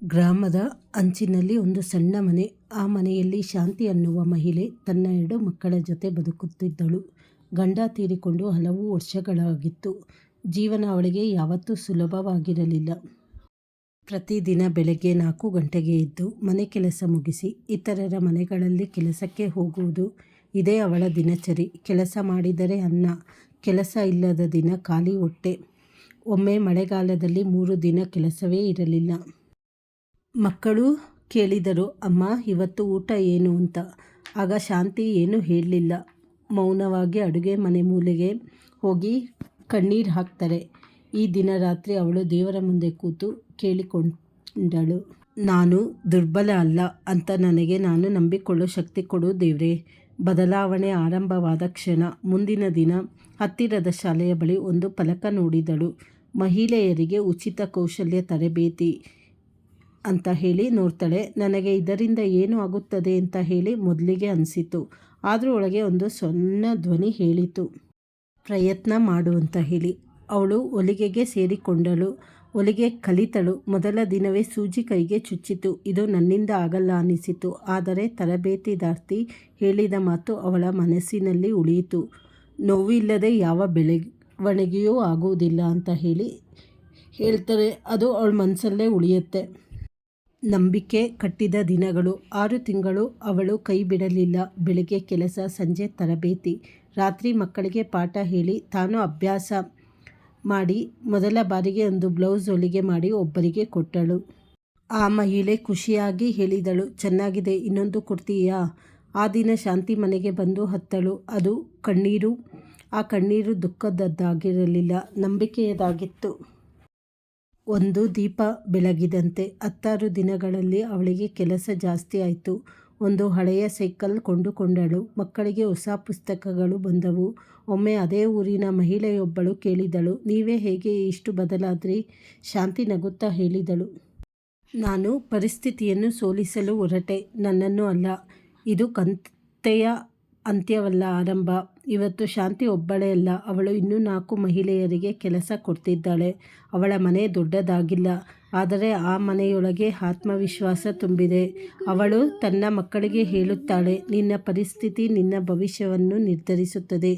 ಗ್ರಾಮದ ಅಂಚಿನಲ್ಲಿ ಒಂದು ಸಣ್ಣ ಮನೆ. ಆ ಮನೆಯಲ್ಲಿ ಶಾಂತಿ ಅನ್ನುವ ಮಹಿಳೆ ತನ್ನ 2 ಮಕ್ಕಳ ಜೊತೆ ಬದುಕುತ್ತಿದ್ದಳು. ಗಂಡ ತೀರಿಕೊಂಡು ಹಲವು ವರ್ಷಗಳಾಗಿತ್ತು. ಜೀವನ ಅವಳಿಗೆ ಯಾವತ್ತೂ ಸುಲಭವಾಗಿರಲಿಲ್ಲ. ಪ್ರತಿದಿನ ಬೆಳಗ್ಗೆ 4 ಗಂಟೆಗೆ ಎದ್ದು ಮನೆ ಕೆಲಸ ಮುಗಿಸಿ ಇತರರ ಮನೆಗಳಲ್ಲಿ ಕೆಲಸಕ್ಕೆ ಹೋಗುವುದು, ಇದೇ ಅವಳ ದಿನಚರಿ. ಕೆಲಸ ಮಾಡಿದರೆ ಅನ್ನ, ಕೆಲಸ ಇಲ್ಲದ ದಿನ ಖಾಲಿ ಹೊಟ್ಟೆ. ಒಮ್ಮೆ ಮಳೆಗಾಲದಲ್ಲಿ 3 ದಿನ ಕೆಲಸವೇ ಇರಲಿಲ್ಲ. ಮಕ್ಕಳು ಕೇಳಿದರು, ಅಮ್ಮ ಇವತ್ತು ಊಟ ಏನು ಅಂತ. ಆಗ ಶಾಂತಿ ಏನೂ ಹೇಳಲಿಲ್ಲ. ಮೌನವಾಗಿ ಅಡುಗೆ ಮನೆ ಮೂಲೆಗೆ ಹೋಗಿ ಕಣ್ಣೀರು ಹಾಕ್ತಾರೆ. ಈ ದಿನ ರಾತ್ರಿ ಅವಳು ದೇವರ ಮುಂದೆ ಕೂತು ಕೇಳಿಕೊಂಡಳು, ನಾನು ದುರ್ಬಲ ಅಲ್ಲ ಅಂತ ನನಗೆ ನಾನು ನಂಬಿಕೊಳ್ಳೋ ಶಕ್ತಿ ಕೊಡು ದೇವ್ರೇ. ಬದಲಾವಣೆ ಆರಂಭವಾದ ಕ್ಷಣ. ಮುಂದಿನ ದಿನ ಹತ್ತಿರದ ಶಾಲೆಯ ಬಳಿ ಒಂದು ಫಲಕ ನೋಡಿದಳು. ಮಹಿಳೆಯರಿಗೆ ಉಚಿತ ಕೌಶಲ್ಯ ತರಬೇತಿ ಅಂತ ಹೇಳಿ ನೋಡ್ತಾಳೆ. ನನಗೆ ಇದರಿಂದ ಏನು ಆಗುತ್ತದೆ ಅಂತ ಹೇಳಿ ಮೊದಲಿಗೆ ಅನಿಸಿತು. ಆದರೂ ಒಳಗೆ ಒಂದು ಸಣ್ಣ ಧ್ವನಿ ಹೇಳಿತು, ಪ್ರಯತ್ನ ಮಾಡು ಅಂತ ಹೇಳಿ. ಅವಳು ಹೊಲಿಗೆಗೆ ಸೇರಿಕೊಂಡಳು. ಹೊಲಿಗೆ ಕಲಿತಳು. ಮೊದಲ ದಿನವೇ ಸೂಜಿ ಕೈಗೆ ಚುಚ್ಚಿತು. ಇದು ನನ್ನಿಂದ ಆಗಲ್ಲ ಅನಿಸಿತು. ಆದರೆ ತರಬೇತಿದಾರ್ತಿ ಹೇಳಿದ ಮಾತು ಅವಳ ಮನಸ್ಸಿನಲ್ಲಿ ಉಳಿಯಿತು. ನೋವಿಲ್ಲದೆ ಯಾವ ಬೆಳವಣಿಗೆಯೂ ಆಗುವುದಿಲ್ಲ ಅಂತ ಹೇಳ್ತಾರೆ. ಅದು ಅವಳ ಮನಸ್ಸಲ್ಲೇ ಉಳಿಯುತ್ತೆ. ನಂಬಿಕೆ ಕಟ್ಟಿದ ದಿನಗಳು. 6 ತಿಂಗಳು ಅವಳು ಕೈ ಬಿಡಲಿಲ್ಲ. ಬೆಳಗ್ಗೆ ಕೆಲಸ, ಸಂಜೆ ತರಬೇತಿ, ರಾತ್ರಿ ಮಕ್ಕಳಿಗೆ ಪಾಠ ಹೇಳಿ ತಾನು ಅಭ್ಯಾಸ ಮಾಡಿ ಮೊದಲ ಬಾರಿಗೆ ಒಂದು ಬ್ಲೌಸ್ ಹೊಲಿಗೆ ಮಾಡಿ ಒಬ್ಬರಿಗೆ ಕೊಟ್ಟಳು. ಆ ಮಹಿಳೆ ಖುಷಿಯಾಗಿ ಹೇಳಿದಳು, ಚೆನ್ನಾಗಿದೆ, ಇನ್ನೊಂದು ಕೊಡ್ತೀಯಾ? ಆ ದಿನ ಶಾಂತಿ ಮನೆಗೆ ಬಂದು ಹತ್ತಳು. ಅದು ಕಣ್ಣೀರು. ಆ ಕಣ್ಣೀರು ದುಃಖದದ್ದಾಗಿರಲಿಲ್ಲ, ನಂಬಿಕೆಯದಾಗಿತ್ತು. ಒಂದು ದೀಪ ಬೆಳಗಿದಂತೆ. 16 ದಿನಗಳಲ್ಲಿ ಅವಳಿಗೆ ಕೆಲಸ ಜಾಸ್ತಿ ಆಯಿತು. ಒಂದು ಹಳೆಯ ಸೈಕಲ್ ಕೊಂಡುಕೊಂಡಳು. ಮಕ್ಕಳಿಗೆ ಹೊಸ ಪುಸ್ತಕಗಳು ಬಂದವು. ಒಮ್ಮೆ ಅದೇ ಊರಿನ ಮಹಿಳೆಯೊಬ್ಬಳು ಕೇಳಿದಳು, ನೀವೇ ಹೇಗೆ ಇಷ್ಟು ಬದಲಾದ್ರಿ? ಶಾಂತಿ ನಗುತ್ತಾ ಹೇಳಿದಳು, ನಾನು ಪರಿಸ್ಥಿತಿಯನ್ನು ಸೋಲಿಸಲು ಹೊರಟೆ, ನನ್ನನ್ನು ಅಲ್ಲ. ಇದು ಕಥೆಯ ಅಂತ್ಯವಲ್ಲ, ಆರಂಭ. ಇವತ್ತು ಶಾಂತಿ ಒಬ್ಬಳೇ ಅಲ್ಲ, ಅವಳು ಇನ್ನೂ 4 ಮಹಿಳೆಯರಿಗೆ ಕೆಲಸ ಕೊಡ್ತಿದ್ದಾಳೆ. ಅವಳ ಮನೆ ದೊಡ್ಡದಾಗಿಲ್ಲ, ಆದರೆ ಆ ಮನೆಯೊಳಗೆ ಆತ್ಮವಿಶ್ವಾಸ ತುಂಬಿದೆ. ಅವಳು ತನ್ನ ಮಕ್ಕಳಿಗೆ ಹೇಳುತ್ತಾಳೆ, ನಿನ್ನ ಪರಿಸ್ಥಿತಿ ನಿನ್ನ ಭವಿಷ್ಯವನ್ನು ನಿರ್ಧರಿಸುತ್ತದೆ.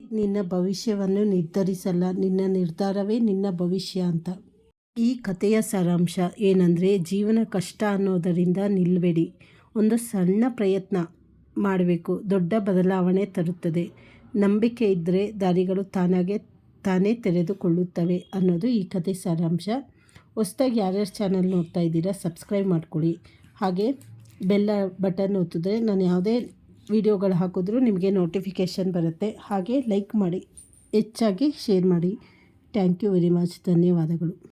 ನಿನ್ನ ಭವಿಷ್ಯವನ್ನು ನಿರ್ಧರಿಸಲ್ಲ, ನಿನ್ನ ನಿರ್ಧಾರವೇ ನಿನ್ನ ಭವಿಷ್ಯ ಅಂತ. ಈ ಕಥೆಯ ಸಾರಾಂಶ ಏನಂದರೆ, ಜೀವನ ಕಷ್ಟ ಅನ್ನೋದರಿಂದ ನಿಲ್ಲಬೇಡಿ. ಒಂದು ಸಣ್ಣ ಪ್ರಯತ್ನ ಮಾಡಬೇಕು, ದೊಡ್ಡ ಬದಲಾವಣೆ ತರುತ್ತದೆ. ನಂಬಿಕೆ ಇದ್ದರೆ ದಾರಿಗಳು ತಾನೇ ತೆರೆದುಕೊಳ್ಳುತ್ತವೆ ಅನ್ನೋದು ಈ ಕಥೆ ಸಾರಾಂಶ. ಹೊಸದಾಗಿ ಯಾರ್ಯಾರು ಚಾನಲ್ ನೋಡ್ತಾ ಇದ್ದೀರಾ ಸಬ್ಸ್ಕ್ರೈಬ್ ಮಾಡ್ಕೊಳ್ಳಿ. ಹಾಗೆ ಬೆಲ್ಲ ಬಟನ್ ಒತ್ತಿದ್ರೆ ನಾನು ಯಾವುದೇ ವಿಡಿಯೋಗಳು ಹಾಕಿದ್ರೂ ನಿಮಗೆ ನೋಟಿಫಿಕೇಷನ್ ಬರುತ್ತೆ. ಹಾಗೆ ಲೈಕ್ ಮಾಡಿ, ಹೆಚ್ಚಾಗಿ ಶೇರ್ ಮಾಡಿ. Thank you very much. ಧನ್ಯವಾದಗಳು.